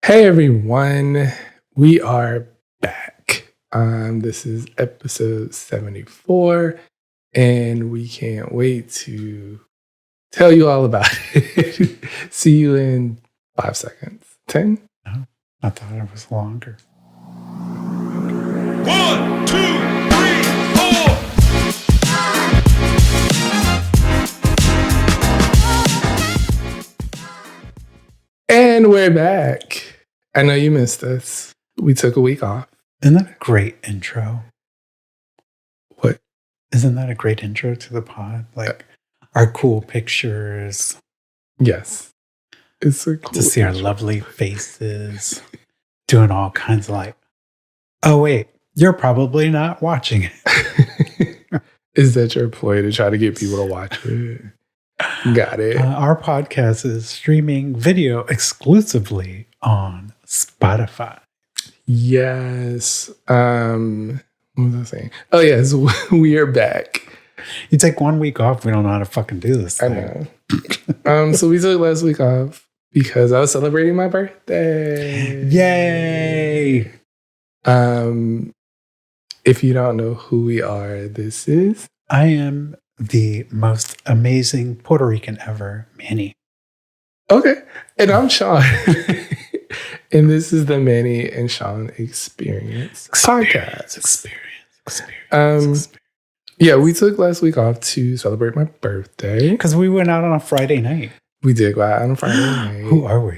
Hey everyone, we are back. This is episode 74, and we can't wait to tell you all about it. See you in 5 seconds. 10? No, I thought it was longer. 1, 2, 3, 4. And we're back. I know you missed us. We took a week off. Isn't that a great intro? What? Isn't that a great intro to the pod? Like our cool pictures. Yes. It's so cool to see our lovely faces. Doing all kinds of oh wait, you're probably not watching it. Is that your ploy to try to get people to watch it? Got it. Our podcast is streaming video exclusively on Spotify. Yes. What was I saying? Oh, yes. We are back. You take 1 week off, we don't know how to fucking do this thing. I know. So we took last week off because I was celebrating my birthday. Yay! If you don't know who we are, this is... I am the most amazing Puerto Rican ever, Manny. Okay. And I'm Sean. And this is the Manny and Sean Experience podcast. Experience. Yeah, we took last week off to celebrate my birthday. Because we went out on a Friday night. We did go out on a Friday night. Who are we?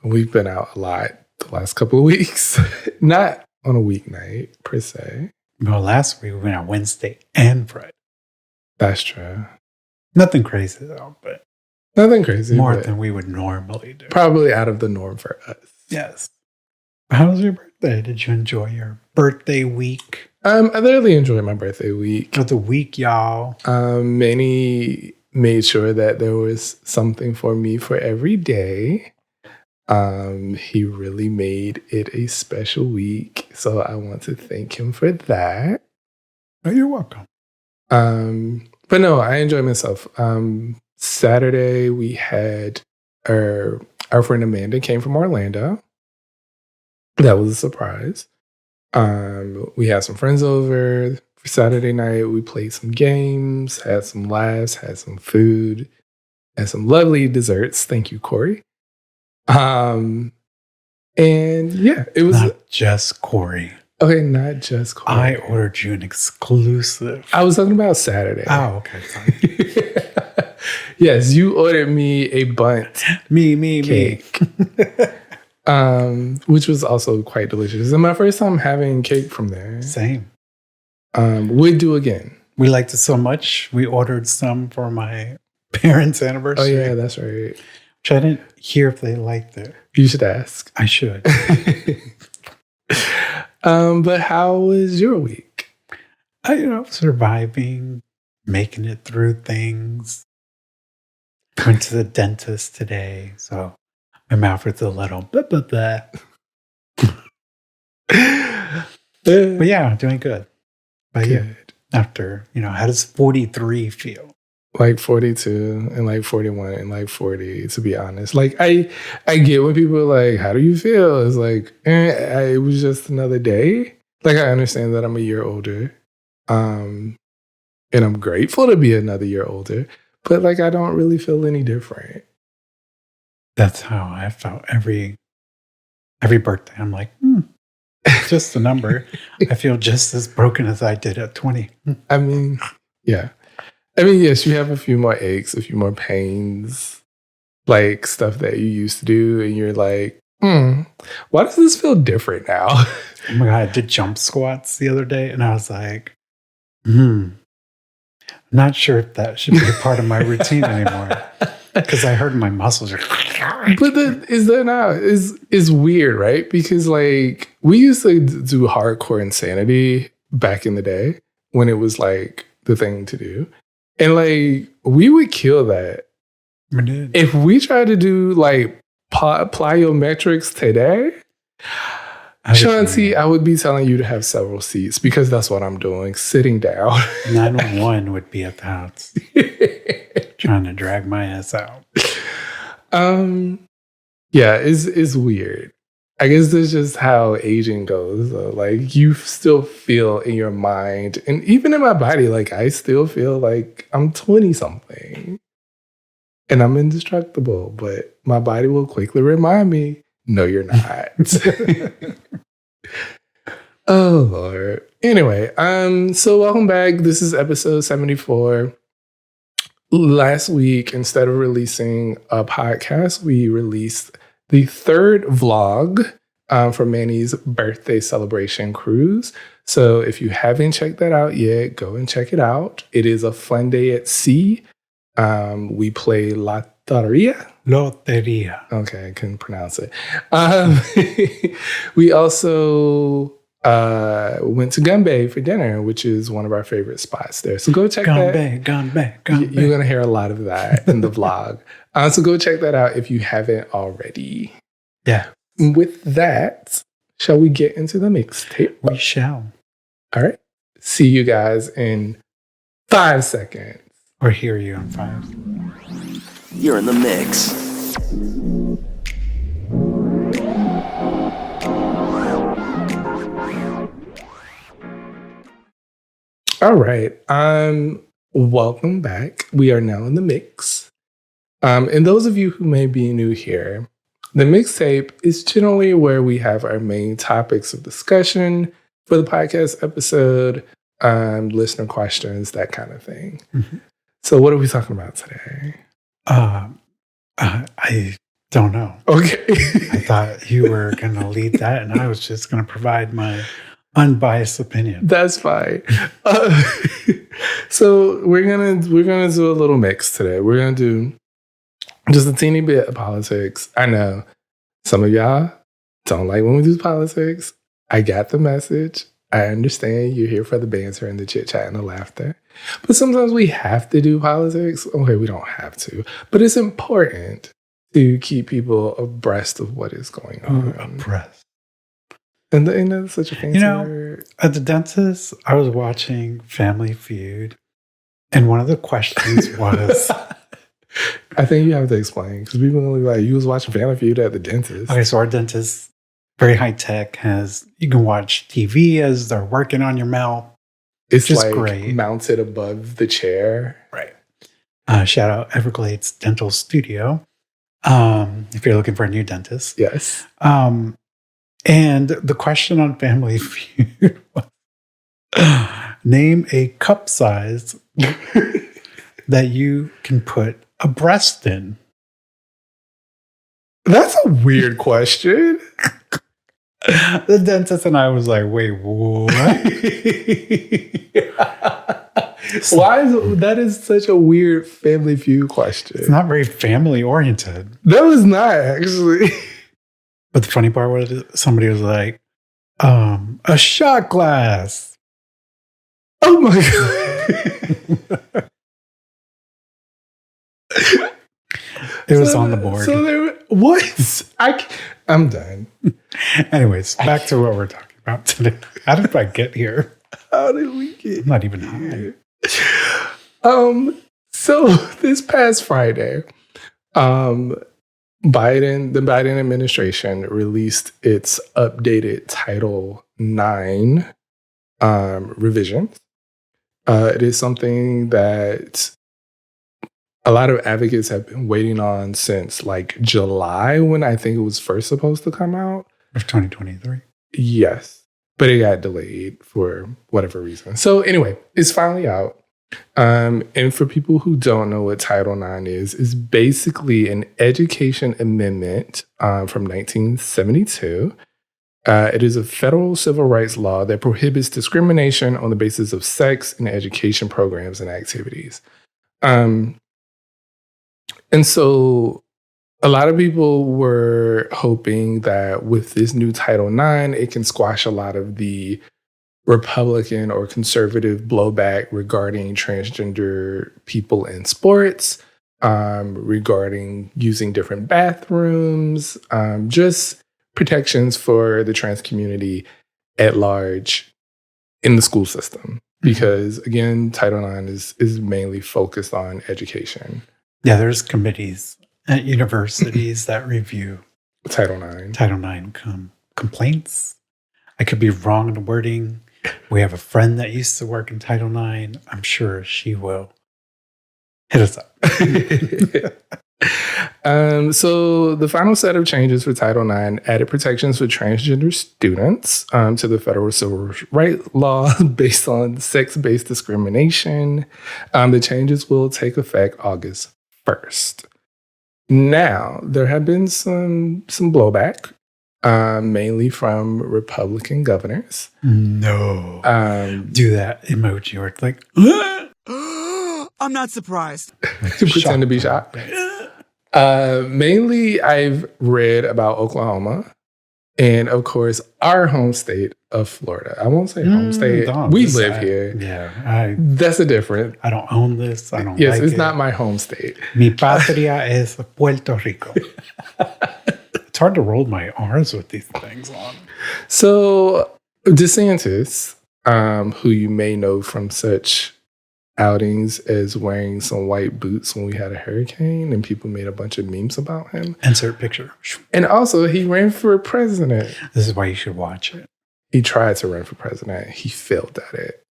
We've been out a lot the last couple of weeks. Not on a weeknight, per se. Well, last week we went out Wednesday and Friday. That's true. Nothing crazy, though, but nothing crazy. More than we would normally do. Probably out of the norm for us. Yes. How was your birthday? Did you enjoy your birthday week? I thoroughly enjoyed my birthday week. For the week, y'all. Manny made sure that there was something for me for every day. He really made it a special week. So I want to thank him for that. Oh, you're welcome. But no, I enjoyed myself. Saturday, we had our friend Amanda came from Orlando. That was a surprise. We had some friends over for Saturday night. We played some games, had some laughs, had some food, and some lovely desserts. Thank you, Corey. And yeah, it was not just Corey. Okay, not just Corey. I ordered you an exclusive. I was talking about Saturday. Oh, okay. Fine. Yes, you ordered me a bundt cake. Which was also quite delicious. And my first time having cake from there. Same. Would do again. We liked it so much, we ordered some for my parents' anniversary. Oh, yeah, that's right. Which I didn't hear if they liked it. You should ask. I should. But how was your week? Surviving, making it through things. Went to the dentist today, so my mouth was a little blah, blah, blah. But yeah, doing good. But yeah, after, how does 43 feel? Like 42 and like 41 and like 40, to be honest. Like, I get when people are like, how do you feel? It's like, it was just another day. Like, I understand that I'm a year older. And I'm grateful to be another year older. But like, I don't really feel any different. That's how I felt every birthday. I'm like, it's just a number. I feel just as broken as I did at 20. I mean, yeah. Yes, you have a few more aches, a few more pains, like stuff that you used to do. And you're like, why does this feel different now? Oh my God, I did jump squats the other day. And I was like, not sure if that should be a part of my routine anymore. Because I heard my muscles are... But is weird, right? Because like we used to do hardcore insanity back in the day when it was like the thing to do. And like we would kill that. We did. If we tried to do like plyometrics today, Shanti, I would be telling you to have several seats because that's what I'm doing, sitting down. 911 would be at the house. Trying to drag my ass out. Yeah, it's weird. I guess that's just how aging goes. Though. Like you still feel in your mind, and even in my body, like I still feel like I'm 20 something, and I'm indestructible. But my body will quickly remind me, "No, you're not." Oh Lord. Anyway, so welcome back. This is episode 74. Last week, instead of releasing a podcast, we released the third vlog for Manny's birthday celebration cruise. So if you haven't checked that out yet, go and check it out. It is a fun day at sea. We play Loteria. Loteria. Okay, I couldn't pronounce it. We also went to Gunbay for dinner, which is one of our favorite spots there. So go check that. Gunbay. You're going to hear a lot of that in the vlog. So go check that out if you haven't already. Yeah. With that, shall we get into the mixtape? We shall. All right. See you guys in 5 seconds. Or hear you in 5. You're in the mix. All right. Welcome back. We are now in the mix. And those of you who may be new here, the mixtape is generally where we have our main topics of discussion for the podcast episode, listener questions, that kind of thing. Mm-hmm. So what are we talking about today? I don't know. Okay. I thought you were going to lead that, and I was just going to provide my unbiased opinion. That's fine. So we're gonna do a little mix today. We're gonna do just a teeny bit of politics. I know some of y'all don't like when we do politics. I got the message. I understand you're here for the banter and the chit chat and the laughter. But sometimes we have to do politics. Okay, we don't have to, but it's important to keep people abreast of what is going on. Abreast. And that's such a fancy word. At the dentist, I was watching Family Feud, and one of the questions was... I think you have to explain, because people are like, you was watching Family Feud at the dentist. Okay, so our dentist, very high tech, you can watch TV as they're working on your mouth. It's just like great. Mounted above the chair. Right. Shout out Everglades Dental Studio. If you're looking for a new dentist. Yes. And the question on Family Feud was, name a cup size that you can put a breast in. That's a weird question. The dentist and I was like, wait, what? That is such a weird Family Feud question. It's not very family oriented. That was not actually. But the funny part was somebody was like, a shot glass. Oh my God. It was on the board. So what? I'm done. Anyways, back to what we're talking about today. How did I get here? How did we get I'm not even high. So this past Friday, the Biden administration released its updated Title IX revision. It is something that a lot of advocates have been waiting on since like July, when I think it was first supposed to come out. Of 2023. Yes, but it got delayed for whatever reason. So anyway, it's finally out. And for people who don't know what Title IX is basically an education amendment from 1972. It is a federal civil rights law that prohibits discrimination on the basis of sex in education programs and activities. And so a lot of people were hoping that with this new Title IX, it can squash a lot of the Republican or conservative blowback regarding transgender people in sports, regarding using different bathrooms, just protections for the trans community at large in the school system. Because again, Title IX is mainly focused on education. Yeah, there's committees at universities that review Title IX. Title IX complaints. I could be wrong in the wording. We have a friend that used to work in Title IX. I'm sure she will hit us up. So the final set of changes for Title IX added protections for transgender students to the federal civil rights law based on sex-based discrimination. The changes will take effect August 1st. Now, there have been some blowback, mainly from Republican governors. No. Do that emoji where it's like, I'm not surprised. Pretend to be shocked. Mainly, I've read about Oklahoma and, of course, our home state of Florida. I won't say home state. We live here. Yeah. That's a different. I don't own this. I don't Yes, like it's it. not my home state. Mi patria es Puerto Rico. It's hard to roll my R's with these things on. So, DeSantis, who you may know from such outings as wearing some white boots when we had a hurricane and people made a bunch of memes about him. Insert picture. And also, he ran for president. This is why you should watch it. He tried to run for president. He failed at it.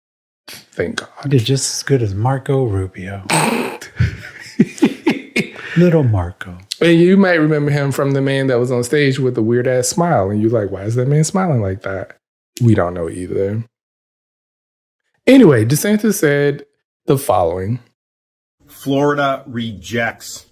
Thank God. He did just as good as Marco Rubio. Little Marco. And you might remember him from the man that was on stage with the weird ass smile. And you're like, why is that man smiling like that? We don't know either. Anyway, DeSantis said the following. Florida rejects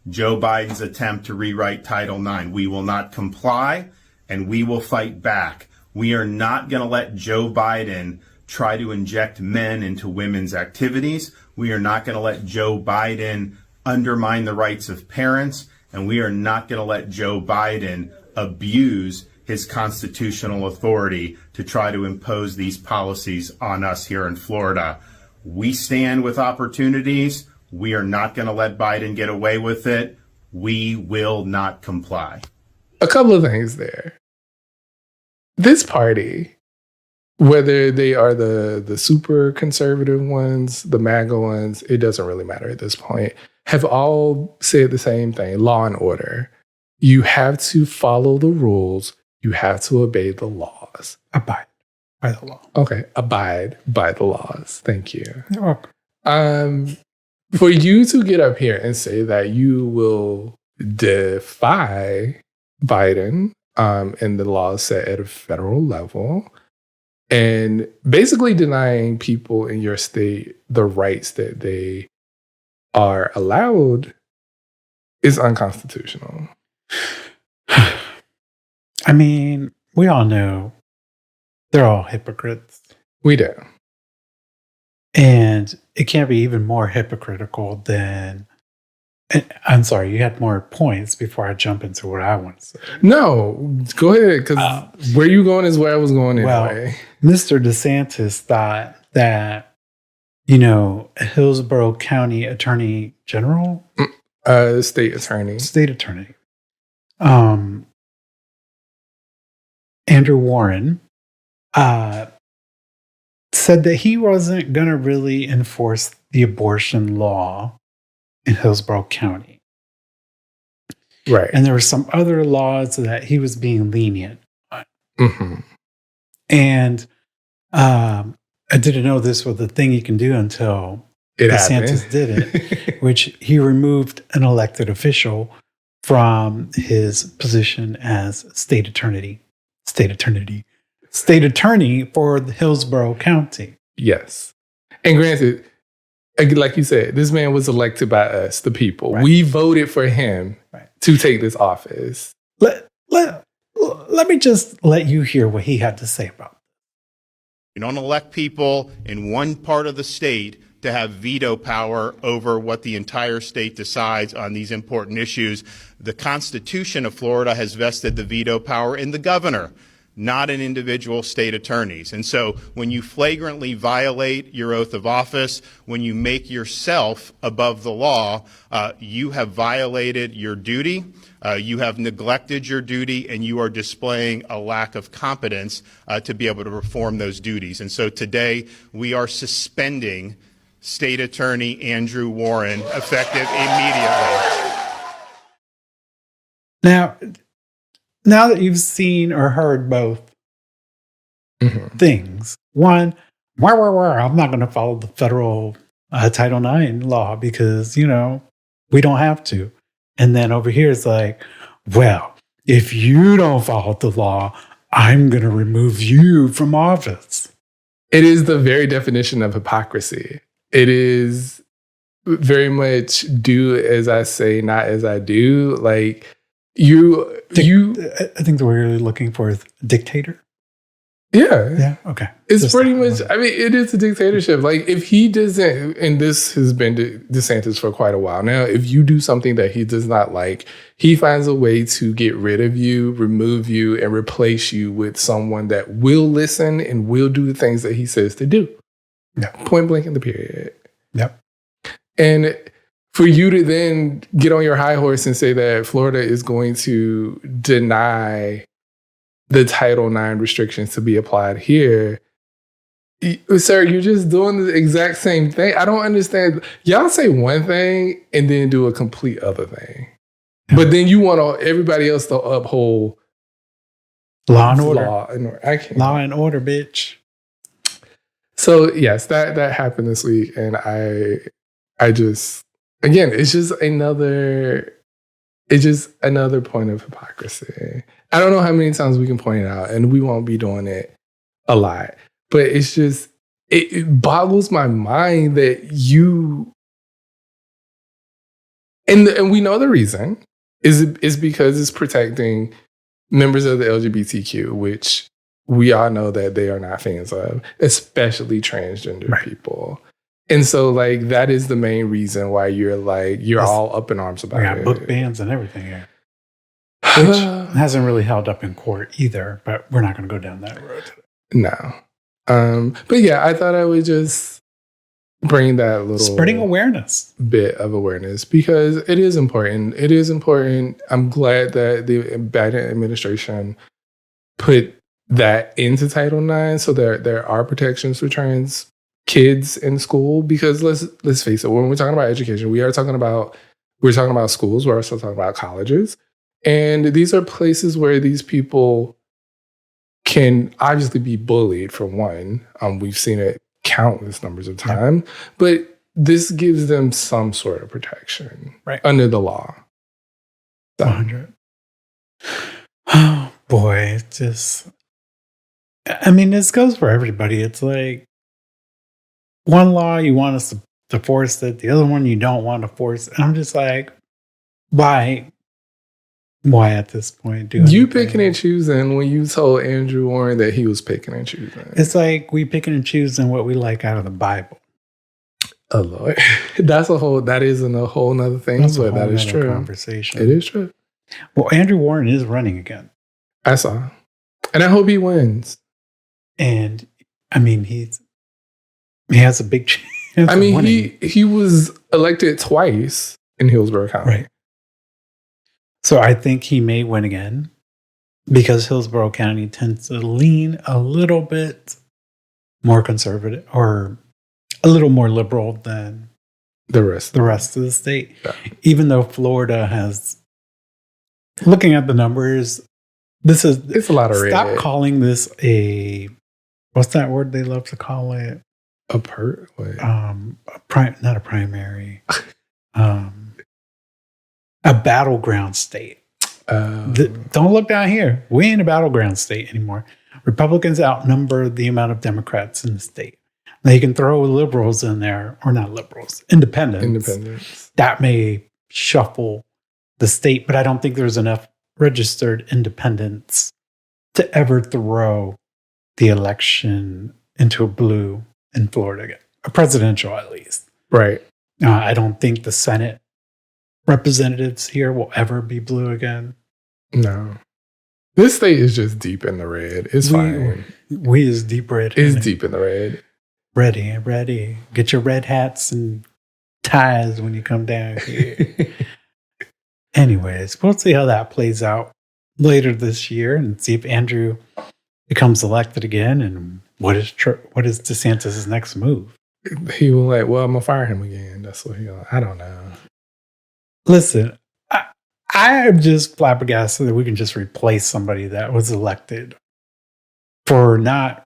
Joe Biden's attempt to rewrite Title IX. We will not comply and we will fight back. We are not going to let Joe Biden try to inject men into women's activities. We are not going to let Joe Biden undermine the rights of parents. And we are not going to let Joe Biden abuse his constitutional authority to try to impose these policies on us here in Florida. We stand with opportunities. We are not going to let Biden get away with it. We will not comply. A couple of things there. This party, whether they are the super conservative ones, the MAGA ones, it doesn't really matter at this point, have all said the same thing, law and order. You have to follow the rules. You have to obey the laws. Abide by the law. Okay, abide by the laws. Thank you. You're welcome. For you to get up here and say that you will defy Biden and the laws set at a federal level and basically denying people in your state the rights that they are allowed is unconstitutional. I mean, we all know they're all hypocrites. We do. And it can't be even more hypocritical than. I'm sorry, you had more points before I jump into what I want to say. No, go ahead, because where you going is where I was going anyway. Well, Mr. DeSantis thought that, Hillsborough County Attorney General? State attorney. State attorney. Andrew Warren said that he wasn't going to really enforce the abortion law in Hillsborough County. Right. And there were some other laws that he was being lenient on. Mm-hmm. And I didn't know this was the thing you can do until DeSantis did it, which he removed an elected official from his position as state attorney for the Hillsborough County. Yes. And granted, like you said, this man was elected by us, the people. Right. We voted for him to take this office. Let me just let you hear what he had to say about it. You don't elect people in one part of the state to have veto power over what the entire state decides on these important issues. The Constitution of Florida has vested the veto power in the governor, not in individual state attorneys. And so when you flagrantly violate your oath of office, when you make yourself above the law, you have violated your duty, you have neglected your duty, and you are displaying a lack of competence to be able to perform those duties. And so today we are suspending State Attorney Andrew Warren effective immediately. Now, now that you've seen or heard both things, one, I'm not going to follow the federal Title IX law because, we don't have to. And then over here, it's like, well, if you don't follow the law, I'm going to remove you from office. It is the very definition of hypocrisy. It is very much do as I say, not as I do. Like I think the word you're looking for is dictator. Yeah. Okay. It's just pretty much, it is a dictatorship. Like if he doesn't, and this has been DeSantis for quite a while now, if you do something that he does not like, he finds a way to get rid of you, remove you, and replace you with someone that will listen and will do the things that he says to do. Yeah. Point blank in the period. Yep. And for you to then get on your high horse and say that Florida is going to deny the Title IX restrictions to be applied here, sir, you're just doing the exact same thing. I don't understand. Y'all say one thing and then do a complete other thing. Yeah. But then you want everybody else to uphold law and order. Law and order, bitch. So yes, that happened this week. And I just, again, it's just another point of hypocrisy. I don't know how many times we can point it out, and we won't be doing it a lot. But it's just, it boggles my mind that you, and we know the reason, is because it's protecting members of the LGBTQ, which we all know that they are not fans of, especially transgender people. And so, like, that is the main reason why you're all up in arms about it. We got book bans and everything here. Which hasn't really held up in court either, but we're not going to go down that road today. No. But yeah, I thought I would just bring that little spreading awareness bit of awareness because it is important. It is important. I'm glad that the Biden administration put that into Title IX so there are protections for trans kids in school, because let's face it, when we're talking about education, we're talking about schools, we're also talking about colleges. And these are places where these people can obviously be bullied, for one. We've seen it countless numbers of times, but this gives them some sort of protection under the law. 100. Oh boy, it's just, this goes for everybody. It's like one law you want us to force it, the other one you don't want to force it. And I'm just like, why at this point do you picking and choosing when you told Andrew Warren that he was picking and choosing? It's like we picking and choosing what we like out of the Bible. Oh Lord, that isn't a whole nother thing, but that is true. Conversation. It is true. Well, Andrew Warren is running again. I saw, and I hope he wins. And he has a big chance. He was elected twice in Hillsborough County. Right. So I think he may win again because Hillsborough County tends to lean a little bit more conservative or a little more liberal than the rest of the state. Yeah. Even though Florida has, looking at the numbers, it's a lot of red. Stop calling this what's that word they love to call it? Not a primary. A battleground state. Don't look down here. We ain't a battleground state anymore. Republicans outnumber the amount of Democrats in the state. They can throw liberals in there, or not liberals, independents. That may shuffle the state, but I don't think there's enough registered independents to ever throw the election into a blue in Florida again. A presidential, at least. Right. I don't think the Senate representatives here will ever be blue again. No. This state is just deep in the red. It's fine. We is deep red. It's deep in the red. Ready. Get your red hats and ties when you come down here. Anyways, we'll see how that plays out later this year and see if Andrew becomes elected again and what is DeSantis' next move. He will I'm going to fire him again. That's what I don't know. Listen, I am just flabbergasted that we can just replace somebody that was elected for not.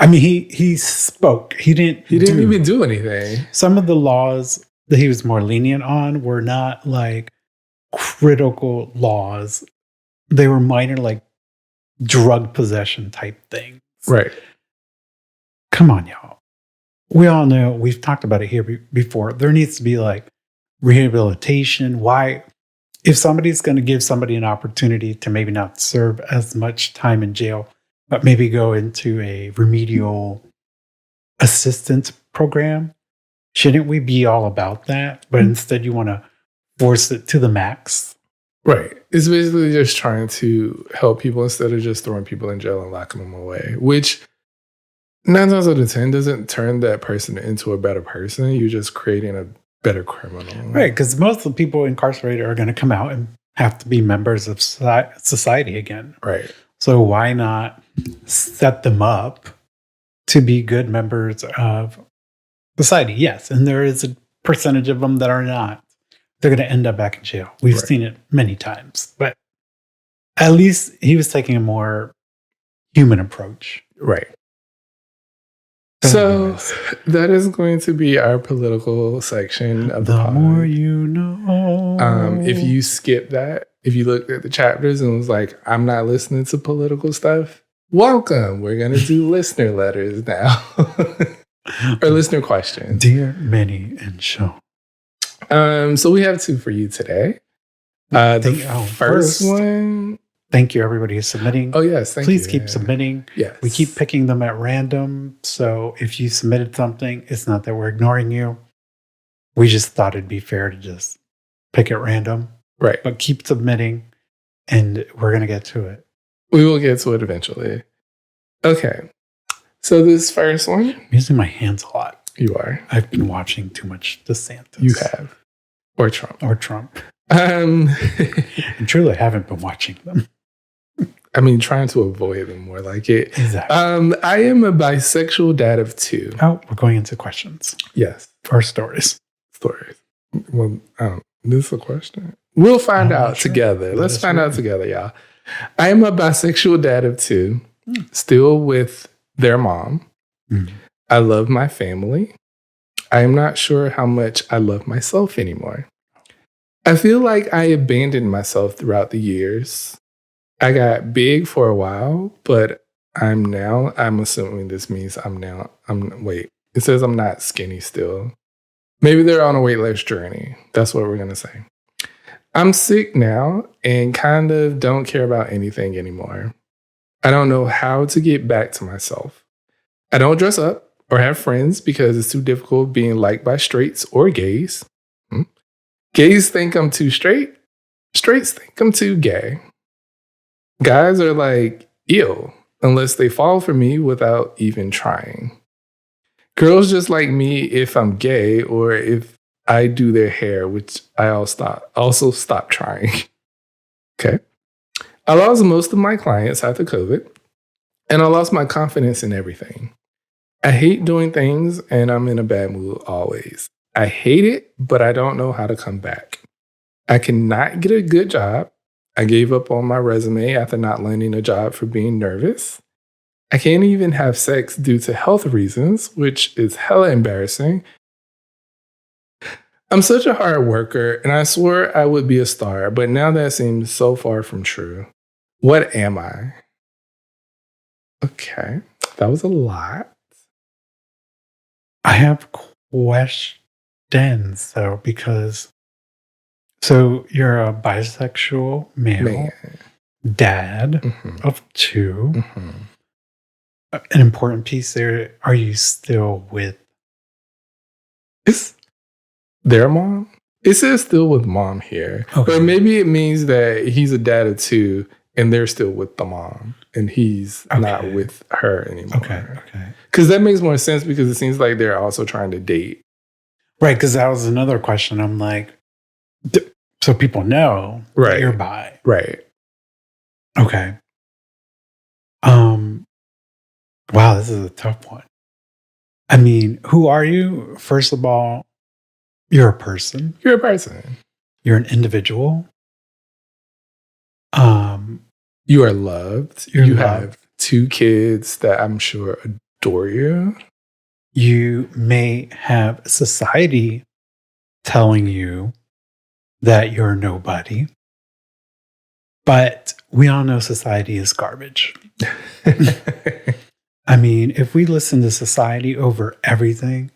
I mean, he spoke. He didn't even do anything. Some of the laws that he was more lenient on were not like critical laws. They were minor, like drug possession type things. Right. Come on, y'all. We all know, we've talked about it here before. There needs to be like rehabilitation. Why? If somebody's going to give somebody an opportunity to maybe not serve as much time in jail, but maybe go into a remedial assistance program, shouldn't we be all about that? But instead, you want to force it to the max. Right. It's basically just trying to help people instead of just throwing people in jail and locking them away, which 9 times out of 10 doesn't turn that person into a better person. You're just creating a better criminal. Right. Because most of the people incarcerated are going to come out and have to be members of society again. Right. So why not set them up to be good members of society? Yes. And there is a percentage of them that are not. They're going to end up back in jail. We've seen it many times. But at least he was taking a more human approach. Right. So that is going to be our political section of the pod. more you know. If you skip that, if you looked at the chapters and was like, I'm not listening to political stuff, welcome. We're going to do listener letters now. Or listener questions. Dear Minnie and Sean. So we have 2 for you today. The first one. Thank you, everybody who's submitting. Oh, yes. Please keep submitting. Yes. We keep picking them at random. So if you submitted something, it's not that we're ignoring you. We just thought it'd be fair to just pick at random. Right. But keep submitting, and we're going to get to it. We will get to it eventually. Okay. So this first one. I'm using my hands a lot. You are. I've been watching too much DeSantis. You have. Or Trump. And truly, I haven't been watching them. I mean, trying to avoid them more like it. Exactly. I am a bisexual dad of 2. Oh, we're going into questions. Yes. Or stories. Well, this is a question. We'll find out together. Let's find out together, y'all. I am a bisexual dad of 2, still with their mom. I love my family. I am not sure how much I love myself anymore. I feel like I abandoned myself throughout the years. I got big for a while, but I'm assuming this means it says I'm not skinny still. Maybe they're on a weight loss journey. That's what we're going to say. I'm sick now and kind of don't care about anything anymore. I don't know how to get back to myself. I don't dress up or have friends because it's too difficult being liked by straights or gays. Gays think I'm too straight. Straights think I'm too gay. Guys are like, ew, unless they fall for me without even trying. Girls just like me if I'm gay or if I do their hair, which I also stop trying. Okay. I lost most of my clients after COVID, and I lost my confidence in everything. I hate doing things, and I'm in a bad mood always. I hate it, but I don't know how to come back. I cannot get a good job. I gave up on my resume after not landing a job for being nervous. I can't even have sex due to health reasons, which is hella embarrassing. I'm such a hard worker, and I swore I would be a star, but now that seems so far from true. What am I? Okay, that was a lot. I have questions, though, so you're a bisexual male. Dad of 2. An important piece there. Are you still with? It's their mom? It says still with mom here. Okay. But maybe it means that he's a dad of 2 and they're still with the mom and he's not with her anymore. Okay. Because that makes more sense because it seems like they're also trying to date. Right, because that was another question. I'm like, so people know that you're bi. Right. Okay. Wow, this is a tough one. I mean, who are you? First of all, you're a person. You're a person. You're an individual. You are loved. You're You loved. have 2 kids that I'm sure adore you. You may have society telling you that you're nobody, but we all know society is garbage. I mean, if we listen to society over everything,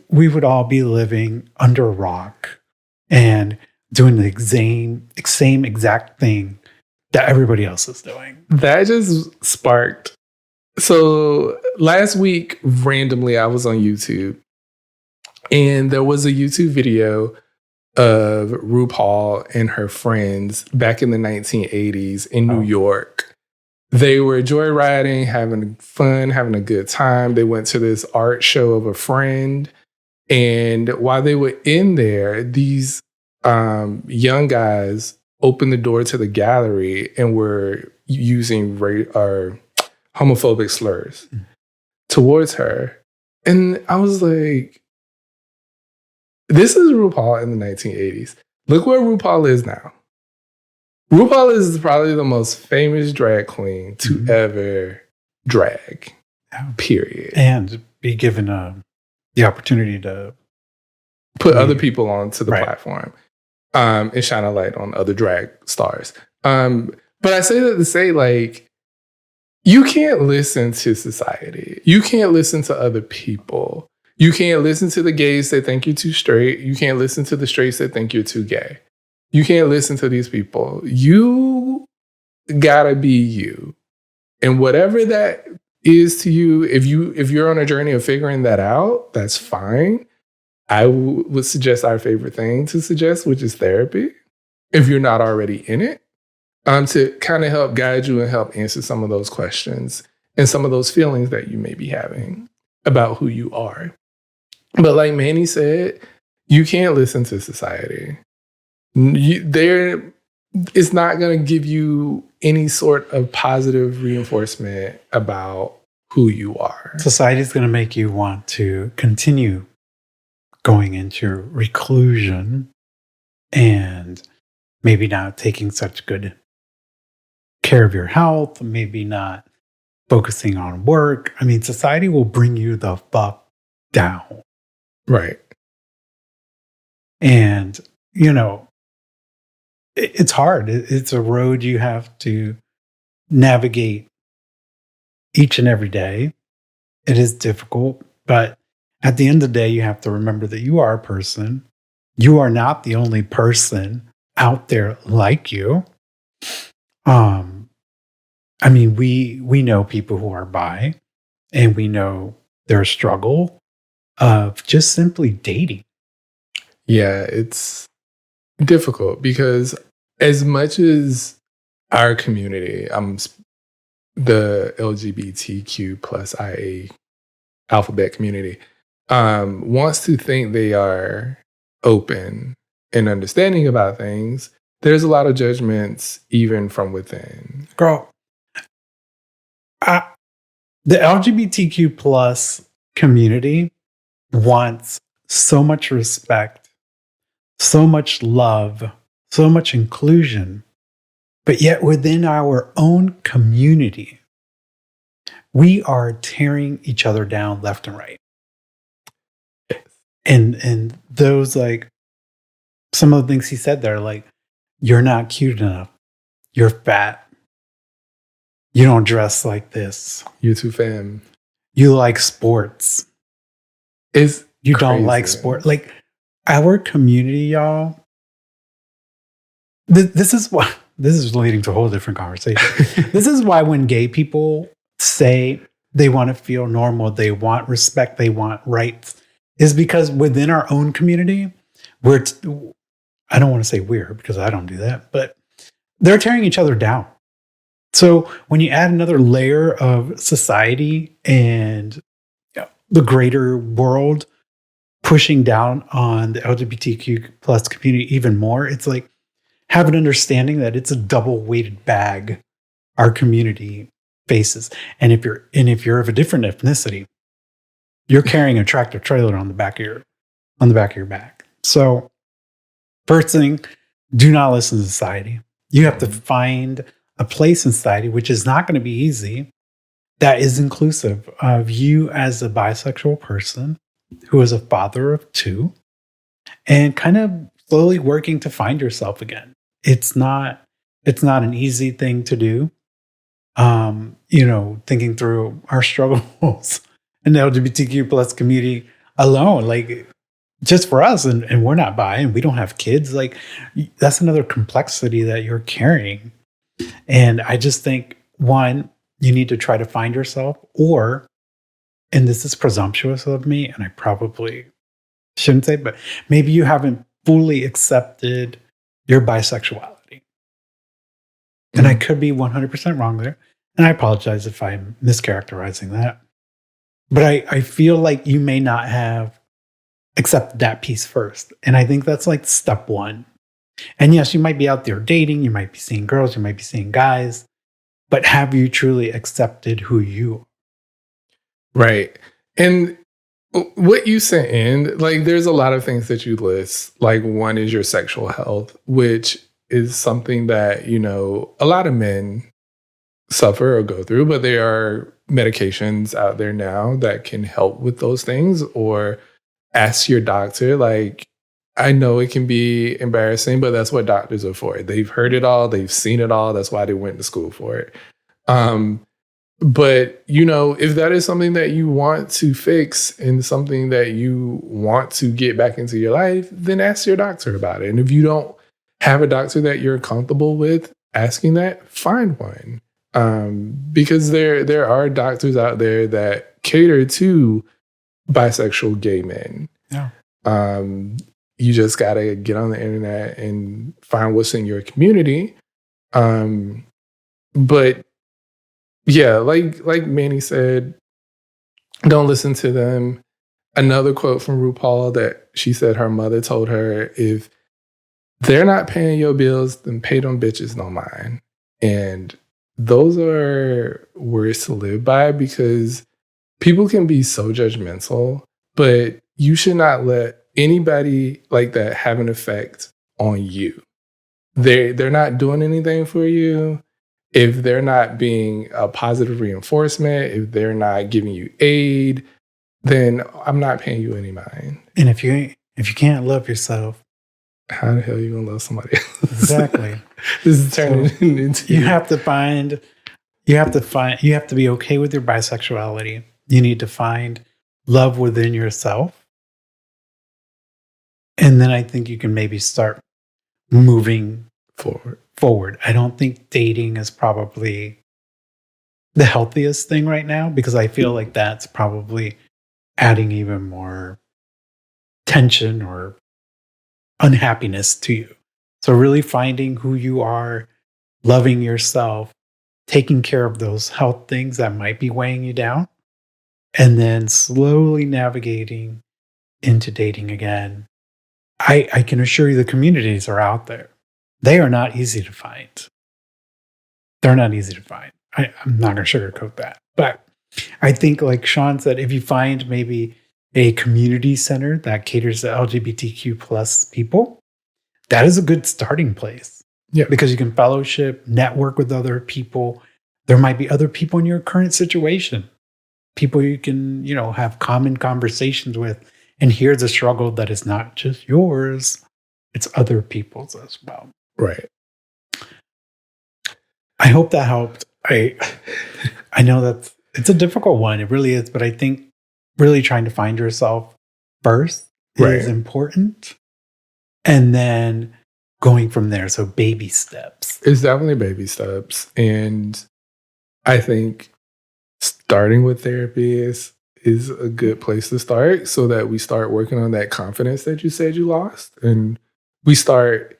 we would all be living under a rock and doing the same exact thing that everybody else is doing. That just sparked. So last week, randomly, I was on YouTube and there was a YouTube video of RuPaul and her friends back in the 1980s in New York. They were joyriding, having fun, having a good time. They went to this art show of a friend. And while they were in there, these young guys opened the door to the gallery and were using homophobic slurs towards her. And I was like, this is RuPaul in the 1980s. Look where RuPaul is now. RuPaul is probably the most famous drag queen to ever drag, period. And be given the opportunity to put other people onto the Right. platform and shine a light on other drag stars. But I say that to say, like, you can't listen to society. You can't listen to other people. You can't listen to the gays that think you're too straight. You can't listen to the straights that think you're too gay. You can't listen to these people. You gotta be you. And whatever that is to you, if you're on a journey of figuring that out, that's fine. I would suggest our favorite thing to suggest, which is therapy, if you're not already in it, to kind of help guide you and help answer some of those questions and some of those feelings that you may be having about who you are. But like Manny said, you can't listen to society. It's not going to give you any sort of positive reinforcement about who you are. Society is going to make you want to continue going into reclusion and maybe not taking such good care of your health, maybe not focusing on work. I mean, society will bring you the fuck down. Right. And, you know, it's hard. It's a road you have to navigate each and every day. It is difficult, but at the end of the day, you have to remember that you are a person. You are not the only person out there like you. I mean, we know people who are bi, and we know their struggle of just simply dating. Yeah, it's difficult because as much as our community, the LGBTQ plus IA alphabet community, wants to think they are open and understanding about things, there's a lot of judgments even from within. Girl, the LGBTQ plus community wants so much respect, so much love, so much inclusion, but yet within our own community, we are tearing each other down left and right. And those, like, some of the things he said there, like, you're not cute enough, you're fat, you don't dress like this, You too, fam. you like sports, you don't like sport. Like, our community, y'all, this is leading to a whole different conversation. This is why when gay people say they want to feel normal, they want respect, they want rights, is because within our own community, I don't want to say we're, because I don't do that, but they're tearing each other down. So when you add another layer of society and the greater world pushing down on the LGBTQ plus community even more, it's like, have an understanding that it's a double weighted bag our community faces. And if you're of a different ethnicity, you're carrying a tractor trailer on the back of your back. So first thing, do not listen to society. You have to find a place in society, which is not going to be easy, that is inclusive of you as a bisexual person who is a father of two and kind of slowly working to find yourself again. It's not an easy thing to do. Thinking through our struggles in the LGBTQ plus community alone, like just for us, and we're not bi and we don't have kids, like that's another complexity that you're carrying. And I just think, one, you need to try to find yourself, or, and this is presumptuous of me, and I probably shouldn't say, but maybe you haven't fully accepted your bisexuality. And I could be 100% wrong there. And I apologize if I'm mischaracterizing that. But I feel like you may not have accepted that piece first. And I think that's like step one. And yes, you might be out there dating, you might be seeing girls, you might be seeing guys, but have you truly accepted who you are? Right. And what you sent in, like, there's a lot of things that you list. Like, one is your sexual health, which is something that, a lot of men suffer or go through, but there are medications out there now that can help with those things. Or ask your doctor. Like, I know it can be embarrassing, but that's what doctors are for. They've heard it all. They've seen it all. That's why they went to school for it. But, if that is something that you want to fix and something that you want to get back into your life, then ask your doctor about it. And if you don't have a doctor that you're comfortable with asking that, find one. Because there are doctors out there that cater to bisexual gay men. Yeah. You just got to get on the internet and find what's in your community. But yeah, like Manny said, don't listen to them. Another quote from RuPaul that she said her mother told her, if they're not paying your bills, then pay them bitches no mind. And those are words to live by, because people can be so judgmental, but you should not let anybody like that have an effect on you. They're not doing anything for you. If they're not being a positive reinforcement, if they're not giving you aid, then I'm not paying you any mind. And if you can't love yourself, how the hell are you gonna love somebody else? Exactly. This is turning into you have to be okay with your bisexuality. You need to find love within yourself. And then I think you can maybe start moving forward. I don't think dating is probably the healthiest thing right now, because I feel like that's probably adding even more tension or unhappiness to you. So really finding who you are, loving yourself, taking care of those health things that might be weighing you down, and then slowly navigating into dating again. I can assure you the communities are out there. They are not easy to find. They're not easy to find. I'm not going to sugarcoat that. But I think, like Sean said, if you find maybe a community center that caters to LGBTQ plus people, that is a good starting place. Yeah. Because you can fellowship, network with other people. There might be other people in your current situation, people you can, have common conversations with, and hear the struggle that is not just yours, it's other people's as well. Right. I hope that helped. I know that it's a difficult one. It really is. But I think really trying to find yourself first is important. And then going from there. So baby steps. It's definitely baby steps. And I think starting with therapy is a good place to start, so that we start working on that confidence that you said you lost. And we start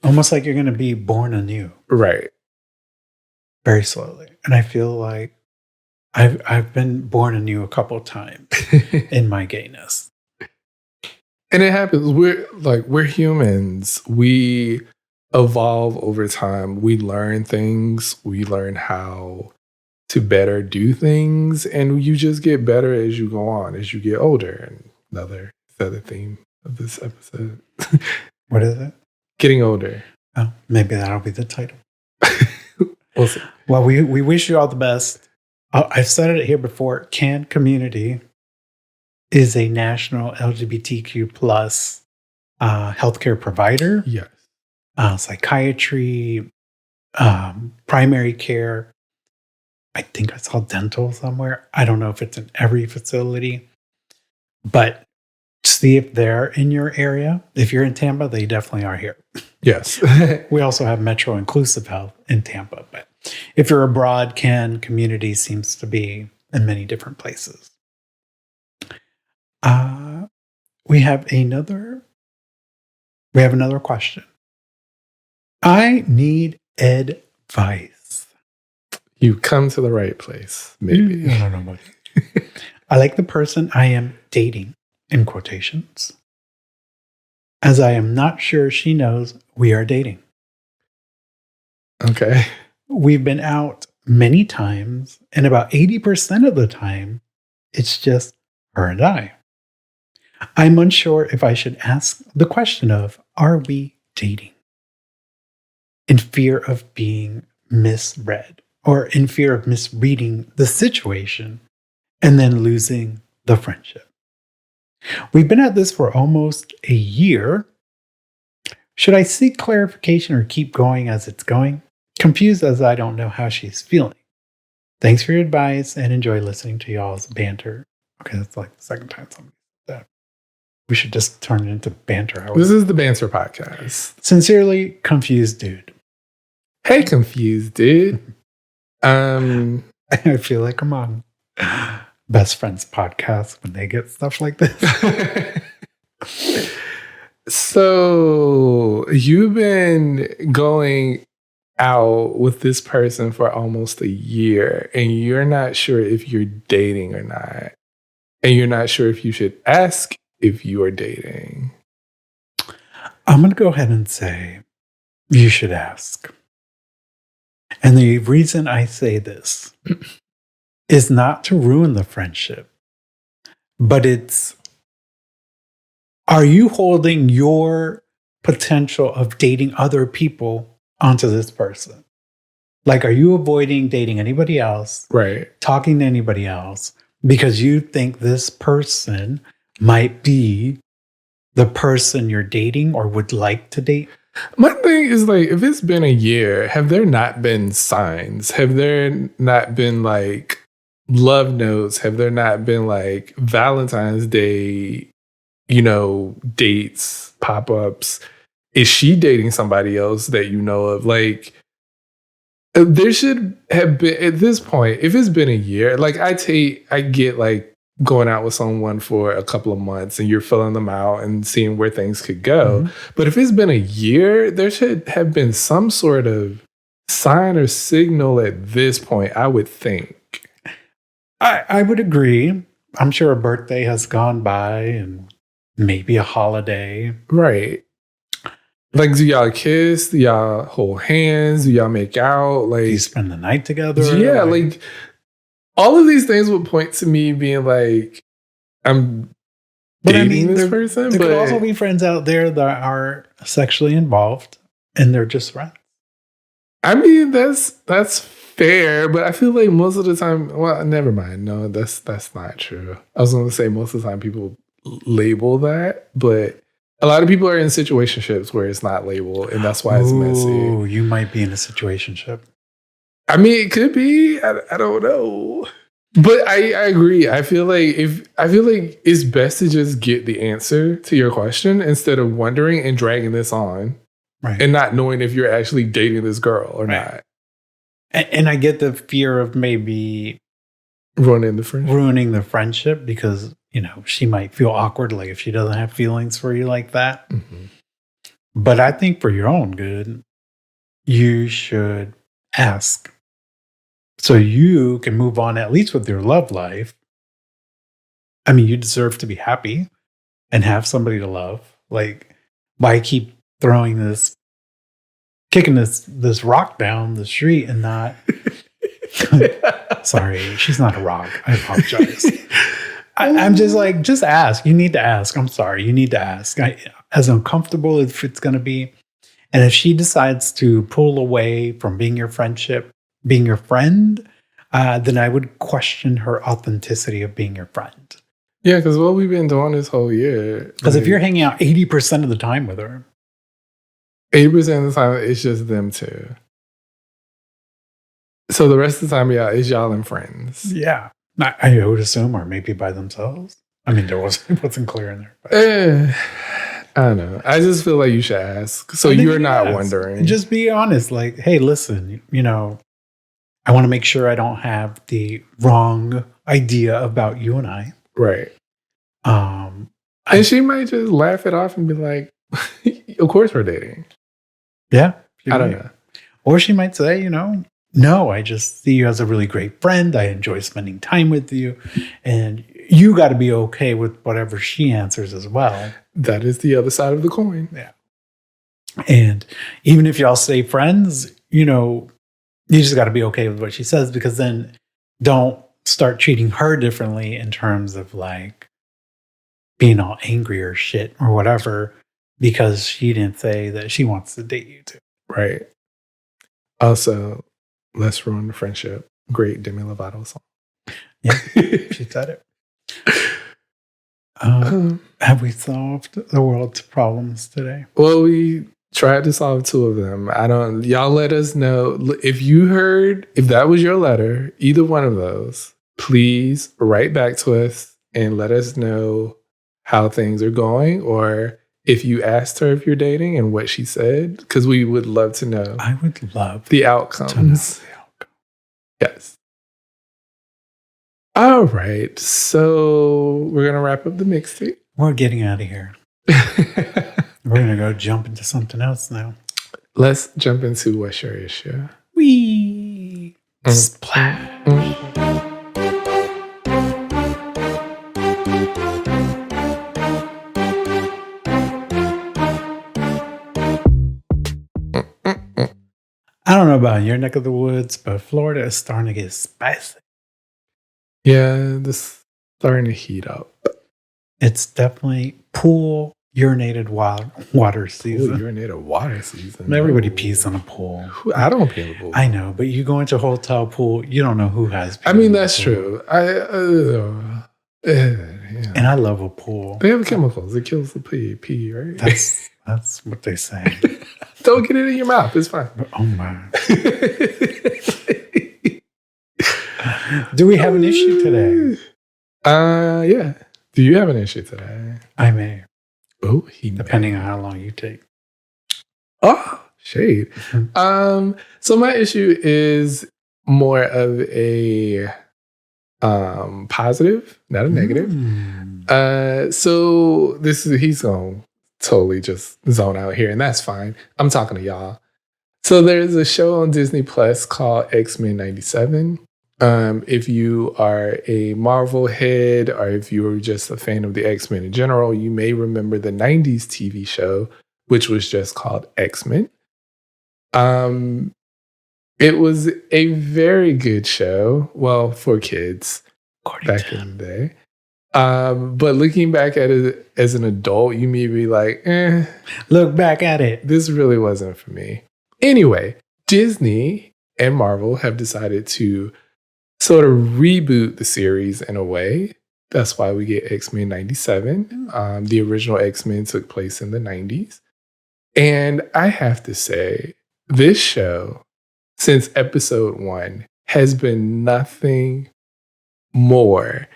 almost like you're going to be born anew. Right. Very slowly. And I feel like I've been born anew a couple of times in my gayness. And it happens. We're humans. We evolve over time. We learn things. We learn how to better do things. And you just get better as you go on, as you get older. And another theme of this episode. What is it? Getting older. Oh, maybe that'll be the title. We'll see. Well, we wish you all the best. I've said it here before. Can Community is a national LGBTQ plus healthcare provider, Yes. psychiatry, primary care. I think I saw dental somewhere. I don't know if it's in every facility, but see if they're in your area. If you're in Tampa, they definitely are here. Yes. We also have Metro Inclusive Health in Tampa, but if you're abroad, Can Community seems to be in many different places. We have another question. I need advice. You come to the right place, maybe. I don't know about you. I like the person I am dating, in quotations, as I am not sure she knows we are dating. Okay. We've been out many times, and about 80% of the time, it's just her and I. I'm unsure if I should ask the question of, are we dating? In fear of being misread, or in fear of misreading the situation and then losing the friendship. We've been at this for almost a year. Should I seek clarification or keep going as it's going? Confused as I don't know how she's feeling. Thanks for your advice and enjoy listening to y'all's banter. Okay, that's like the second time somebody said that. We should just turn it into banter. This is the Banter Podcast. Sincerely, confused dude. Hey, confused dude. I feel like I'm on Best Friends podcast when they get stuff like this. So you've been going out with this person for almost a year, and you're not sure if you're dating or not. And you're not sure if you should ask if you are dating. I'm going to go ahead and say you should ask. And the reason I say this is not to ruin the friendship, but it's, are you holding your potential of dating other people onto this person? Like, are you avoiding dating anybody else? Right. Talking to anybody else because you think this person might be the person you're dating or would like to date? My thing is, like, if it's been a year, have there not been signs? Have there not been like love notes? Have there not been like Valentine's Day, dates, pop-ups? Is she dating somebody else that you know of? Like, there should have been, at this point, if it's been a year, like I get like going out with someone for a couple of months and you're filling them out and seeing where things could go. Mm-hmm. But if it's been a year, there should have been some sort of sign or signal at this point, I would think. I would agree. I'm sure a birthday has gone by and maybe a holiday. Right. Like, do y'all kiss? Do y'all hold hands? Do y'all make out? Like, do you spend the night together? Yeah, like all of these things would point to me being like, I'm dating this person. There could also be friends out there that are sexually involved and they're just friends. I mean, that's fair, but I feel like most of the time, well, never mind. No, that's not true. I was going to say most of the time people label that, but a lot of people are in situationships where it's not labeled, and that's why it's messy. Oh, you might be in a situationship. I mean, it could be. I don't know. But I agree. I feel like it's best to just get the answer to your question instead of wondering and dragging this on, right? And not knowing if you're actually dating this girl or not. And I get the fear of maybe ruining the friendship because, she might feel awkward, like if she doesn't have feelings for you like that. Mm-hmm. But I think for your own good, you should ask so you can move on at least with your love life. I mean, you deserve to be happy and have somebody to love. Like, why keep kicking this rock down the street and not... Sorry, she's not a rock. I apologize. I'm just like, just ask. You need to ask. I'm sorry. You need to ask. As uncomfortable as it's going to be. And if she decides to pull away from being your friend, then I would question her authenticity of being your friend. Yeah, because what we've been doing this whole year. Because if you're hanging out 80% of the time with her, 80% of the time, it's just them two. So the rest of the time, yeah, it's y'all and friends. yeah, I would assume, or maybe by themselves. I mean, it wasn't clear in there. But. I don't know. I just feel like you should ask. So you're not wondering. Just be honest. Like, hey, listen, I want to make sure I don't have the wrong idea about you and I. Right. And she might just laugh it off and be like, of course we're dating. Yeah. I don't know. Or she might say, no, I just see you as a really great friend. I enjoy spending time with you. And you got to be okay with whatever she answers as well. That is the other side of the coin. Yeah. And even if y'all stay friends, you just got to be okay with what she says, because then don't start treating her differently in terms of like being all angry or shit or whatever, because she didn't say that she wants to date you too. Right. Also, let's ruin the friendship. Great Demi Lovato song. Yeah, she said it. Have we solved the world's problems today? Well, we tried to solve two of them. Y'all let us know if that was your letter, either one of those, please write back to us and let us know how things are going, or if you asked her if you're dating and what she said, because we would love to know. I would love the outcomes. Yes. All right. So we're going to wrap up the mixtape. We're getting out of here. We're going to go jump into something else now. Let's jump into What's Your Issue? Wee. Splash. I don't know about your neck of the woods, but Florida is starting to get spicy. Yeah, this is starting to heat up. It's definitely pool urinated water season. Pool urinated water season. Everybody pees on a pool. I don't pee on a pool. I know, but you go into a hotel pool, you don't know who has pee. I mean, that's true. Yeah. And I love a pool. They have chemicals. It kills the pee, right? That's what they say. Don't get it in your mouth. It's fine. Oh, my. Do we have an issue today? Yeah. Do you have an issue today? I may. Oh, depending on how long you take. Oh, shade. So my issue is more of a positive, not a negative. So he's gonna totally just zone out here, and that's fine. I'm talking to y'all. So there's a show on Disney Plus called X-Men 97. If you are a Marvel head, or if you were just a fan of the X-Men in general, you may remember the 90s TV show, which was just called X-Men. It was a very good show, well, for kids back in the day. But looking back at it as an adult, you may be like, look back at it. This really wasn't for me. Anyway, Disney and Marvel have decided to sort of reboot the series in a way. That's why we get X-Men 97. The original X-Men took place in the 90s. And I have to say, this show, since episode 1, has been nothing more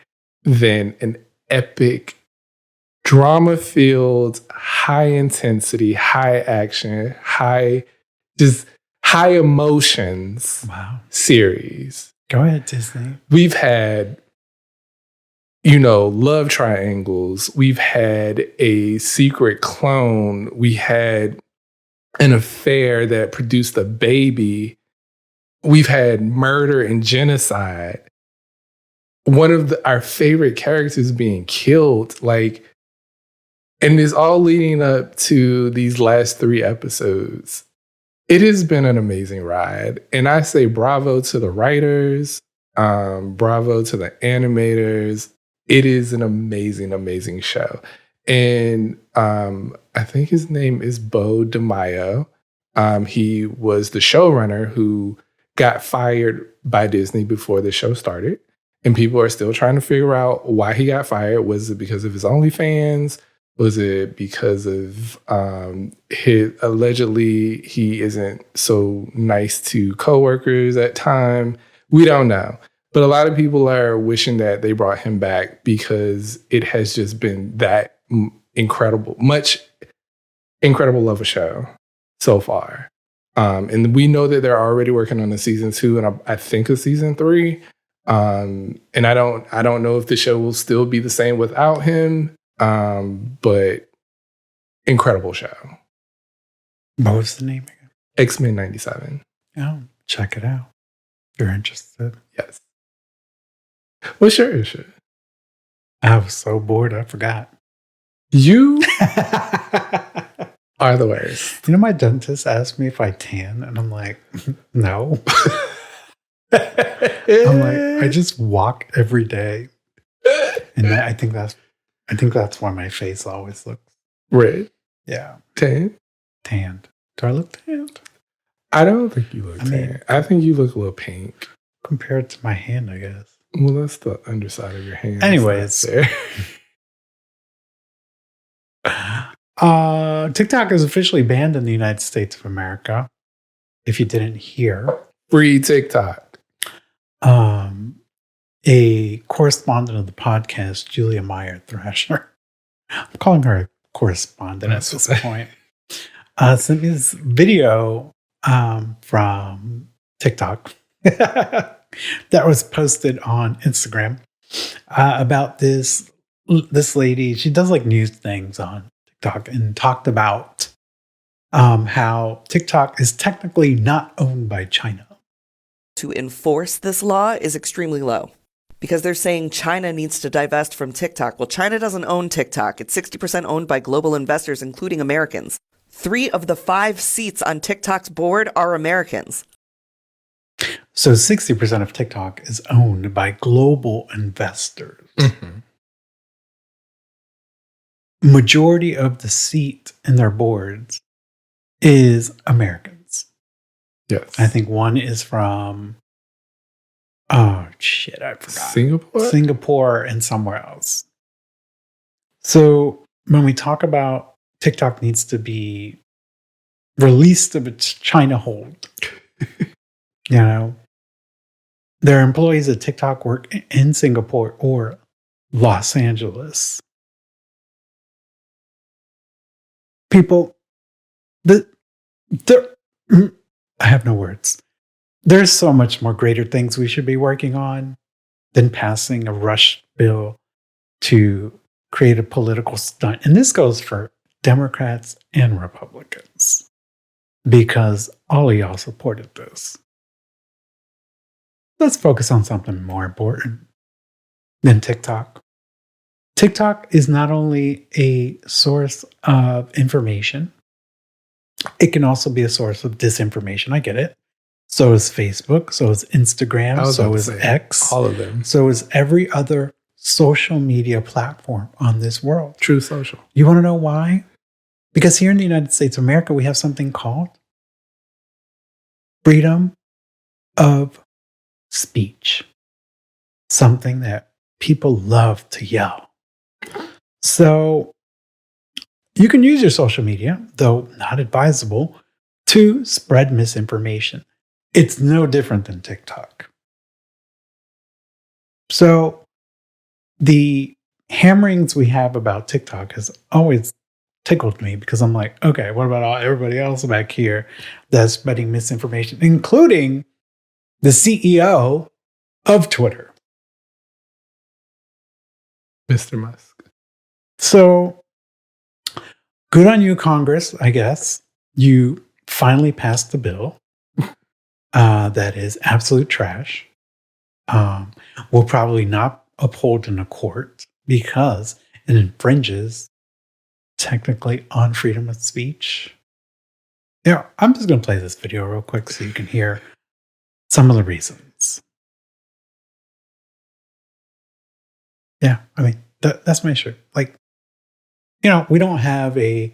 than an epic, drama-filled, high-intensity, high-action, high emotions series. Go ahead, Disney. We've had, love triangles. We've had a secret clone. We had an affair that produced a baby. We've had murder and genocide. One of our favorite characters being killed, and it's all leading up to these last 3 episodes. It has been an amazing ride. And I say bravo to the writers, bravo to the animators. It is an amazing, amazing show. And I think his name is Bo DeMaio. He was the showrunner who got fired by Disney before the show started. And people are still trying to figure out why he got fired. Was it because of his OnlyFans? Was it because of his allegedly he isn't so nice to coworkers at time? We don't know. But a lot of people are wishing that they brought him back because it has just been that incredible of a show so far. And we know that they're already working on a season 2 and I think a season 3. And I don't know if the show will still be the same without him. But incredible show. What was the name again? X-Men 97. Oh, check it out. If you're interested. Yes. Well, sure. I was so bored, I forgot. You are the worst. You know, my dentist asked me if I tan, and I'm like, no. I'm like, I just walk every day, and I think that's why my face always looks red. Yeah, Tan. tanned. Do I look tanned? I don't think you look tan. I think you look a little pink compared to my hand, I guess. Well, that's the underside of your hand. Anyways, TikTok is officially banned in the United States of America. If you didn't hear, free TikTok. A correspondent of the podcast, Julia Meyer Thrasher, I'm calling her a correspondent at this point, sent me this video from TikTok that was posted on Instagram about this lady. She does like news things on TikTok and talked about how TikTok is technically not owned by China. To enforce this law is extremely low because they're saying China needs to divest from TikTok. Well, China doesn't own TikTok. It's 60% owned by global investors, including Americans. 3 of the 5 seats on TikTok's board are Americans. So 60% of TikTok is owned by global investors. Mm-hmm. Majority of the seat in their boards is Americans. Yes. I think one is from, I forgot. Singapore and somewhere else. So when we talk about TikTok needs to be released of its China hold, you know, their employees at TikTok work in Singapore or Los Angeles. People, I have no words. There's so much more greater things we should be working on than passing a rush bill to create a political stunt. And this goes for Democrats and Republicans because all of y'all supported this. Let's focus on something more important than TikTok. TikTok is not only a source of information, it can also be a source of disinformation. I get it. So is Facebook, so is Instagram, so is X. All of them. So is every other social media platform on this world. True Social. You want to know why? Because here in the United States of America, we have something called freedom of speech. Something that people love to yell. So you can use your social media, though not advisable, to spread misinformation. It's no different than TikTok. So the hammerings we have about TikTok has always tickled me because I'm like, okay, what about everybody else back here that's spreading misinformation, including the CEO of Twitter, Mr. Musk. So good on you, Congress, I guess. You finally passed the bill that is absolute trash. Will probably not uphold in a court because it infringes technically on freedom of speech. Yeah, I'm just going to play this video real quick so you can hear some of the reasons. Yeah, I mean, that's my issue. Like, you know, we don't have a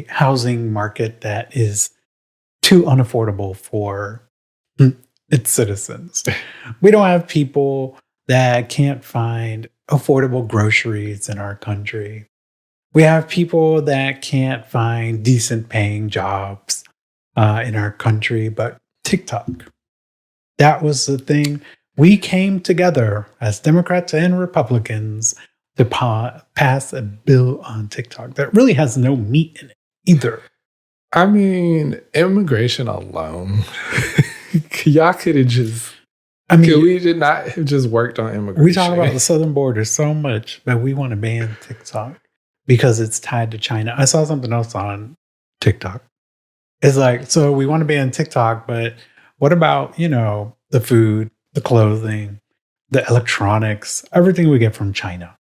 housing market that is too unaffordable for its citizens. We don't have people that can't find affordable groceries in our country. We have people that can't find decent paying jobs in our country, but TikTok, that was the thing. We came together as Democrats and Republicans to pass a bill on TikTok that really has no meat in it either. I mean, immigration alone. Y'all could have just. We did not have just worked on immigration. We talk about the southern border so much, but we want to ban TikTok because it's tied to China. I saw something else on TikTok. It's like, so we want to ban TikTok, but what about, the food, the clothing, the electronics, everything we get from China?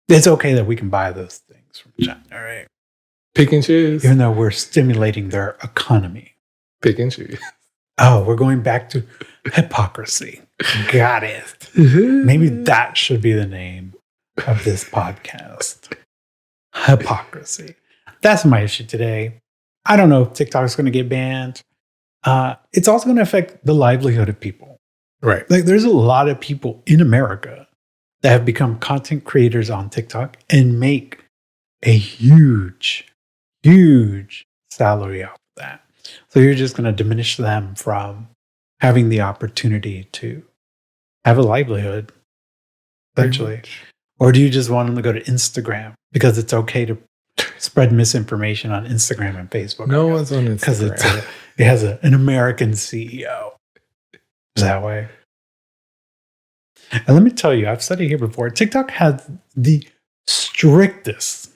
It's okay that we can buy those things from China, all right? Pick and choose. Even though we're stimulating their economy. Pick and choose. Oh, we're going back to hypocrisy. Got it. Maybe that should be the name of this podcast. Hypocrisy. That's my issue today. I don't know if TikTok is going to get banned. It's also going to affect the livelihood of people. Right. Like, there's a lot of people in America that have become content creators on TikTok and make a huge, huge salary off of that. So you're just going to diminish them from having the opportunity to have a livelihood, eventually. Or do you just want them to go to Instagram because it's okay to spread misinformation on Instagram and Facebook? No one's on Instagram. Because it has an American CEO. Is that way? And let me tell you, I've said it here before, TikTok has the strictest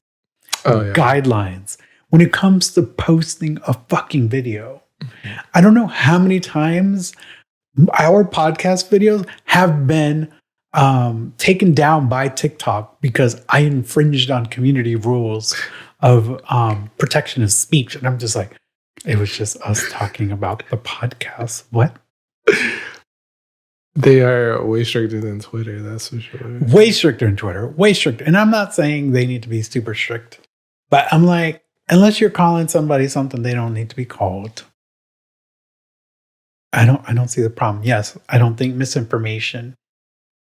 guidelines when it comes to posting a fucking video. I don't know how many times our podcast videos have been taken down by TikTok because I infringed on community rules of protection of speech. And I'm just like, it was just us talking about the podcast. What? They are way stricter than Twitter, that's for sure. Way stricter than Twitter. Way stricter. And I'm not saying they need to be super strict. But I'm like, unless you're calling somebody something they don't need to be called, I don't see the problem. Yes, I don't think misinformation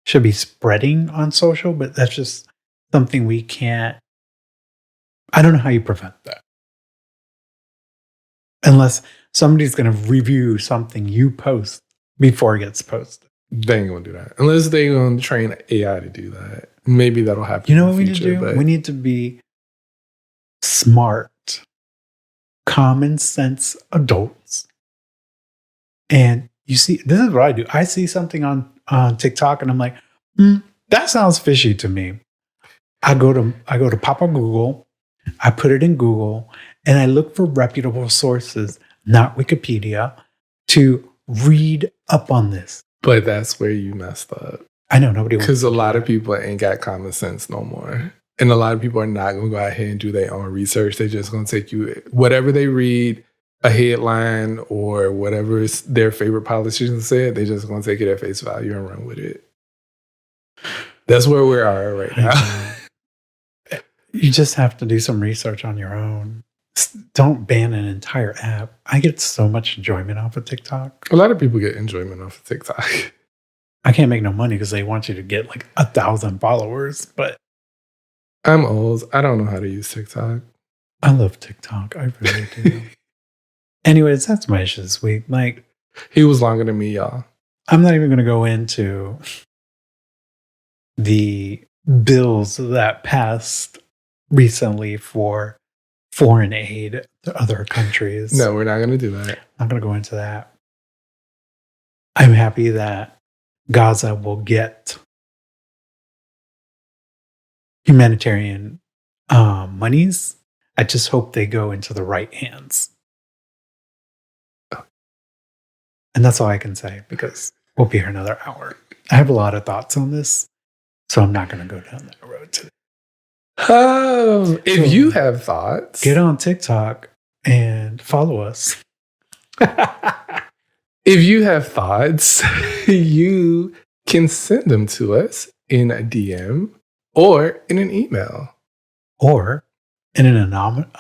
should be spreading on social, but that's just something we can't. I don't know how you prevent that. Unless somebody's going to review something you post before it gets posted. They ain't going to do that. Unless they're going to train AI to do that. Maybe that'll happen. You know what we need to do? We need to be smart, common sense adults. And you see, this is what I do. I see something on TikTok and I'm like, that sounds fishy to me. I go to Papa Google, I put it in Google, and I look for reputable sources, not Wikipedia, to read up on this. But that's where you messed up. I know nobody wants to. Because a lot of people ain't got common sense no more. And a lot of people are not going to go ahead and do their own research. They're just going to take you, whatever they read, a headline or whatever their favorite politician said, they're just going to take it at face value and run with it. That's where we are right now. You just have to do some research on your own. Don't ban an entire app. I get so much enjoyment off of TikTok. A lot of people get enjoyment off of TikTok. I can't make no money because they want you to get like 1,000 followers, but I'm old. I don't know how to use TikTok. I love TikTok. I really do. Anyways, that's my issue this week. Like, he was longer than me, y'all. I'm not even going to go into the bills that passed recently for foreign aid to other countries. No, we're not going to do that. I'm not going to go into that. I'm happy that Gaza will get humanitarian monies. I just hope they go into the right hands. And that's all I can say because we'll be here another hour. I have a lot of thoughts on this, so I'm not going to go down that road today. If you have thoughts, get on TikTok and follow us. If you have thoughts, you can send them to us in a DM or in an email. Or in an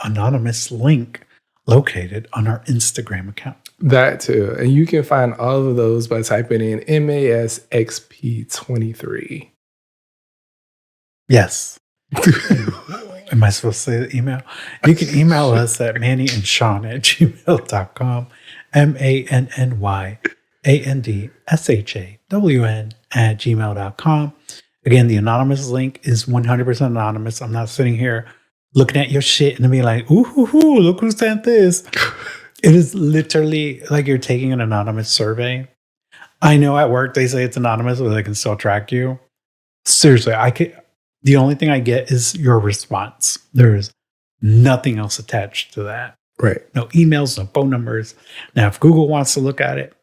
anonymous link located on our Instagram account. That too. And you can find all of those by typing in MASXP23. Yes. Am I supposed to say the email? You can email us at mannyandsean@gmail.com. MANNYANDSHAWN@gmail.com. Again, the anonymous link is 100% anonymous. I'm not sitting here looking at your shit and being like, ooh, look who sent this. It is literally like you're taking an anonymous survey. I know at work they say it's anonymous, but they can still track you. Seriously, the only thing I get is your response. There is nothing else attached to that. Right. No emails, no phone numbers. Now, if Google wants to look at it,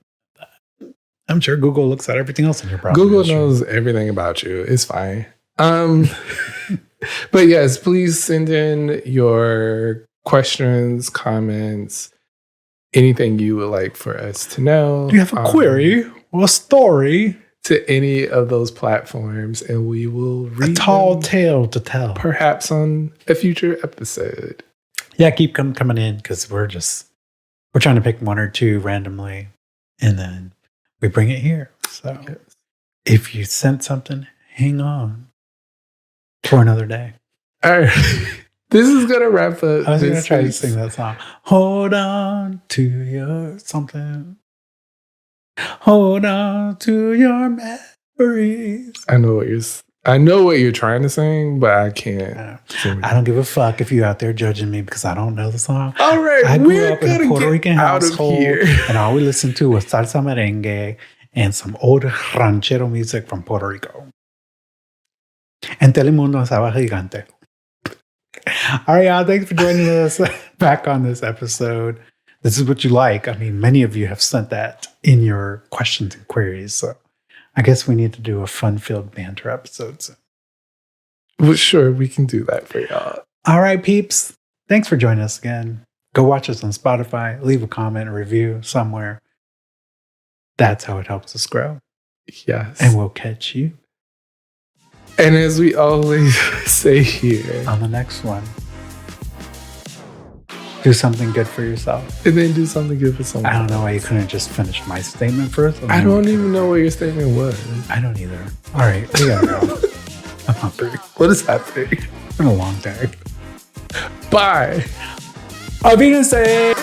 I'm sure Google looks at everything else in your browser. Google knows everything about you. It's fine. But yes, please send in your questions, comments, anything you would like for us to know. Do you have a query or a story? To any of those platforms, and we will read a tall them, tale to tell. perhaps on a future episode. Yeah, keep coming in because we're trying to pick one or two randomly, and then we bring it here. So Yes. if you sent something, hang on for another day. All right. This is gonna wrap up. I was going to this try to week's- sing that song. Hold on to your something. Hold on to your memories. I know what you're trying to sing, but I can't. sing. I don't give a fuck if you're out there judging me because I don't know the song. All right, I grew we're up in a gonna Puerto get Rican out of household, here. and all we listened to was salsa merengue and some old ranchero music from Puerto Rico. And Telemundo estaba gigante. All right, y'all. Thanks for joining us back on this episode. This is what you like. I mean, many of you have sent that in your questions and queries. So I guess we need to do a fun-filled banter episode soon. Well, sure, we can do that for y'all. All right, peeps. Thanks for joining us again. Go watch us on Spotify. Leave a comment, a review somewhere. That's how it helps us grow. Yes. And we'll catch you And as we always say here, on the next one. Do something good for yourself. and then do something good for someone. I don't know why you couldn't just finish my statement first. I don't even know what your statement was. I don't either. All right, we gotta go. I'm hungry. What is happening? It's been a long day. Bye. Auf Wiedersehen!